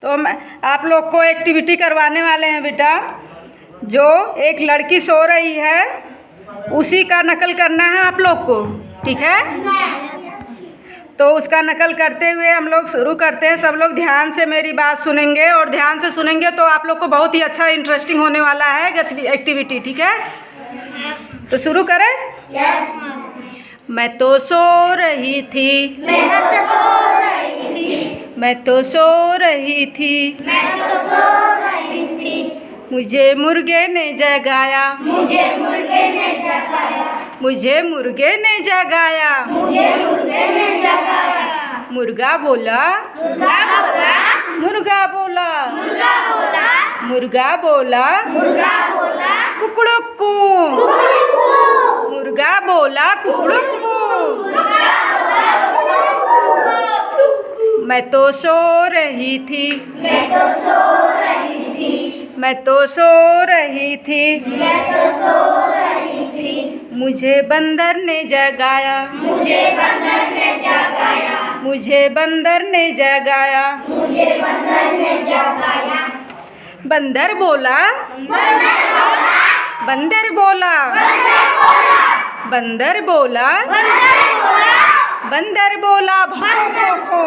तो आप लोग को एक्टिविटी करवाने वाले हैं बेटा। जो एक लड़की सो रही है उसी का नकल करना है आप लोग को, ठीक है? तो उसका नकल करते हुए हम लोग शुरू करते हैं। सब लोग ध्यान से मेरी बात सुनेंगे और ध्यान से सुनेंगे तो आप लोग को बहुत ही अच्छा इंटरेस्टिंग होने वाला है एक्टिविटी, ठीक है? तो शुरू करें। Yes ma'am. मैं तो सो रही थी, मैं तो सो रही थी, मैं तो सो रही थी, मैं तो सो रही थी, मुझे मुर्गे ने जगाया, मुझे मुर्गे ने जगाया, मुझे मुर्गे ने जगाया। मुझे मुर्गे ने जगाया। मुर्गा बोला, मुर्गा बोला, मुर्गा बोला, मुर्गा बोला, मुर्गा बोला, मुर्गा बोला, कुकड़ुक्कू। कुकड़ुक्कू। मुर्गा बोला कुकड़ुक्कू। मैं तो सो रही थी, मैं तो सो रही थी, मैं तो सो रही थी, मैं तो सो रही थी, मुझे बंदर ने जगाया, मुझे बंदर ने जगाया, मुझे बंदर ने जगाया। मुझे बंदर ने जगाया। बंदर बोला, बंदर बोला, बंदर बोला, बंदर बोला, बंदर बोला, बंदर बोला, बंदर बोला खो खो खो,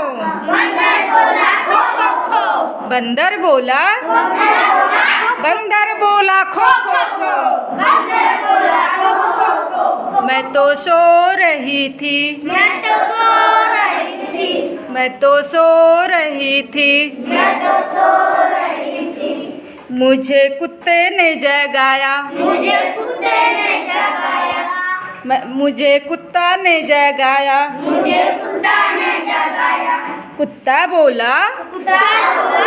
बंदर बोला, बंदर बोला खो खो खो। बंदर बोला खो खो खो। मैं तो सो रही थी, मैं तो सो रही थी, मैं तो सो रही थी, मैं तो सो रही थी, मुझे कुत्ते ने जगाया, मुझे कुत्ते ने जगाया, मुझे कुत्ता ने जगाया। मुझे कुत्ता ने जगाया। कुत्ता बोला, कुत्ता बोला,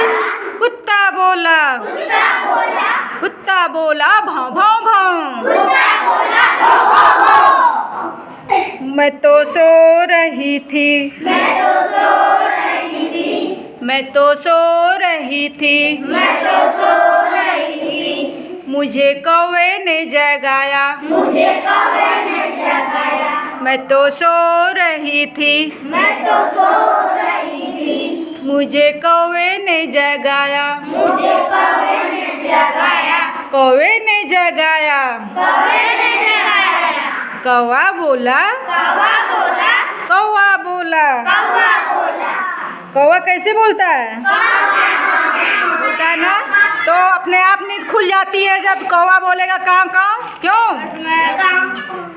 कुत्ता बोला, कुत्ता बोला, कुत्ता बोला भाव भाव भाव। कुत्ता बोला भौ भौ भौ। मैं तो सो रही थी, मैं तो सो रही थी, मैं तो सो रही थी, मैं तो सो रही थी, मुझे कौवे ने जगाया, मुझे कौवे ने जगाया। मैं तो सो रही थी, मैं तो सो रही थी, मुझे कौवे ने जगाया, मुझे कौवे ने जगाया, कौवे ने जगाया। कौवे ने जगाया। कौवा बोला, कौवा बोला, कौवा बोला। कौवा बोला, कौवा कैसे बोलता है? बोलता है ना? तो अपने आप नींद खुल जाती है जब कौवा बोलेगा काव काव। क्यों?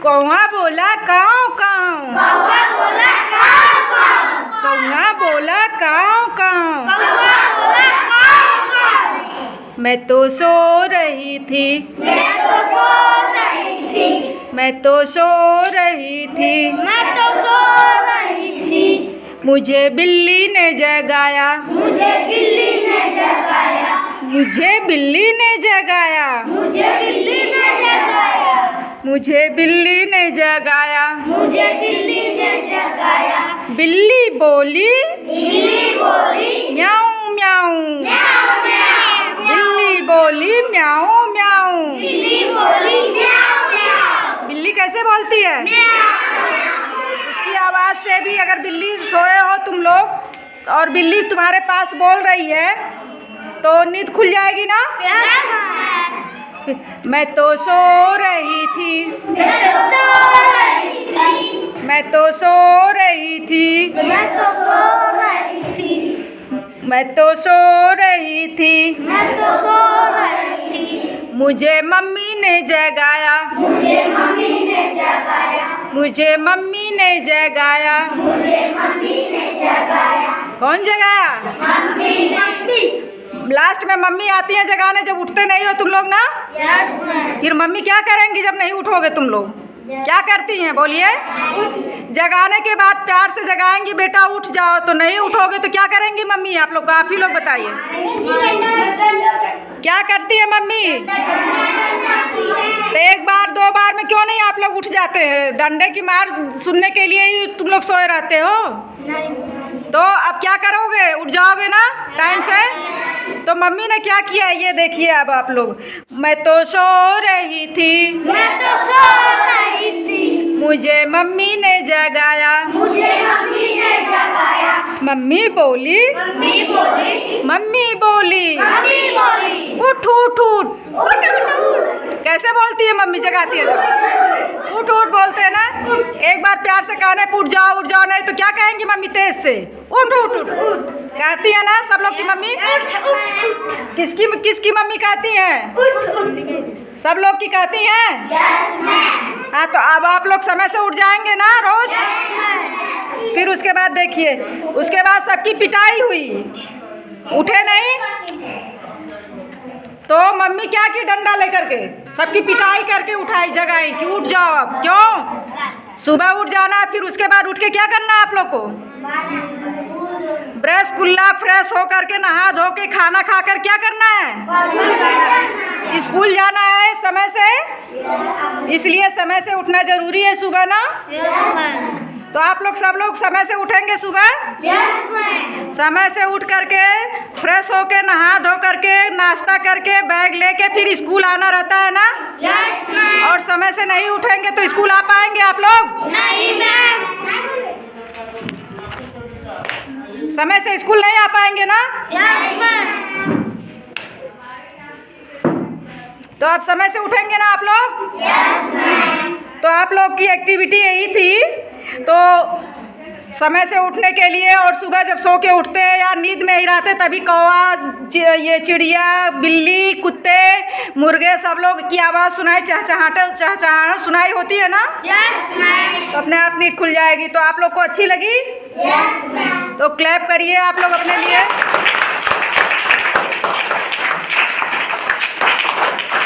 कौवा बोला काव काव, कौवा बोला काव काव, कौवा बोला काव काव। कौवा बोला काव काव। मैं तो सो रही थी, मैं तो सो रही थी, मैं तो सो रही थी, मैं तो सो रही थी, मुझे बिल्ली ने जगाया, मुझे बिल्ली ने जगाया, मुझे बिल्ली ने जगाया, मुझे बिल्ली ने जगाया, मुझे बिल्ली ने जगाया। मुझे बिल्ली ने जगाया। बिल्ली बोली, बिल्ली बोली म्याऊं म्याऊं, म्याऊं म्याऊं, बिल्ली बोली म्याऊं म्याऊं। बिल्ली बोली म्याऊं म्याऊं, बिल्ली कैसे बोलती है? उसकी आवाज़ से भी अगर बिल्ली सोए हो तुम लोग और बिल्ली तुम्हारे पास बोल रही है तो नींद खुल जाएगी ना? मैं तो सो रही थी, मैं तो सो रही थी, मैं तो सो रही थी, मैं तो सो रही थी, मैं तो सो रही थी, मैं तो सो रही थी, मुझे मम्मी ने जगाया, मुझे मम्मी ने जगाया, मुझे मम्मी ने जगाया। मुझे मम्मी ने जगाया। कौन जगाया? Mummy, mummy. लास्ट में मम्मी आती है जगाने जब उठते नहीं हो तुम लोग ना। Yes ma'am. फिर मम्मी क्या करेंगी जब नहीं उठोगे तुम लोग? क्या करती हैं बोलिए? जगाने के बाद प्यार से जगाएंगी, बेटा उठ जाओ, तो नहीं उठोगे तो क्या करेंगी मम्मी? आप लोग, आप ही लोग बताइए क्या करती है मम्मी? तो एक बार दो बार में क्यों नहीं आप लोग उठ जाते हैं? डंडे की मार सुनने के लिए ही तुम लोग सोए रहते हो। तो अब क्या करोगे? उठ जाओगे ना टाइम से? तो मम्मी ने क्या किया ये देखिए अब आप लोग। मैं तो सो रही थी, मैं तो सो रही थी, मुझे मम्मी ने जगाया, मुझे मम्मी ने जगाया, मम्मी बोली, मम्मी बोली, मम्मी बोली, मम्मी बोली, उठ उठ उठ। उठ उठ उठ, कैसे बोलती है मम्मी जगाती है जब? उठ उठ बोलते हैं ना। एक बार प्यार से कहने पे उठ जाओ नहीं तो क्या कहेंगी मम्मी तेज से? उठ उठ उठ कहती है ना सब लोग की मम्मी। किसकी मम्मी कहती हैं? सब लोग की कहती हैं। यस मैम, हाँ तो अब आप लोग समय से उठ जाएंगे ना रोज? फिर उसके बाद देखिए, उसके बाद सबकी पिटाई हुई, उठे नहीं तो मम्मी क्या की डंडा लेकर के सबकी पिटाई करके उठाई जगाई कि उठ जाओ अब। क्यों? सुबह उठ जाना, फिर उसके बाद उठ के क्या करना है आप लोग को? ब्रश कुल्ला फ्रेश हो करके नहा धो के खाना खाकर क्या करना है? स्कूल जाना है समय से, इसलिए समय से उठना जरूरी है सुबह ना। यस मैम, तो आप लोग सब लोग समय से उठेंगे सुबह? यस मैम, समय से उठ करके फ्रेश होके नहा धो करके नाश्ता करके बैग लेके फिर स्कूल आना रहता है ना। यस मैम, और समय से नहीं उठेंगे तो स्कूल आ पाएंगे आप लोग? नहीं मैम, समय से स्कूल नहीं आ पाएंगे ना। यस मैम, तो आप समय से उठेंगे ना आप लोग? यस मैम, तो आप लोग की एक्टिविटी यही थी। तो समय से उठने के लिए, और सुबह जब सो के उठते हैं या नींद में ही रहते तभी कौवा, ये चिड़िया, बिल्ली, कुत्ते, मुर्गे सब लोग की आवाज़ सुनाई, चहचहाहट सुनाई होती है ना। यस मैम, तो अपने आप नींद खुल जाएगी। तो आप लोग को अच्छी लगी? यस मैम, तो क्लैप करिए आप लोग अपने लिए।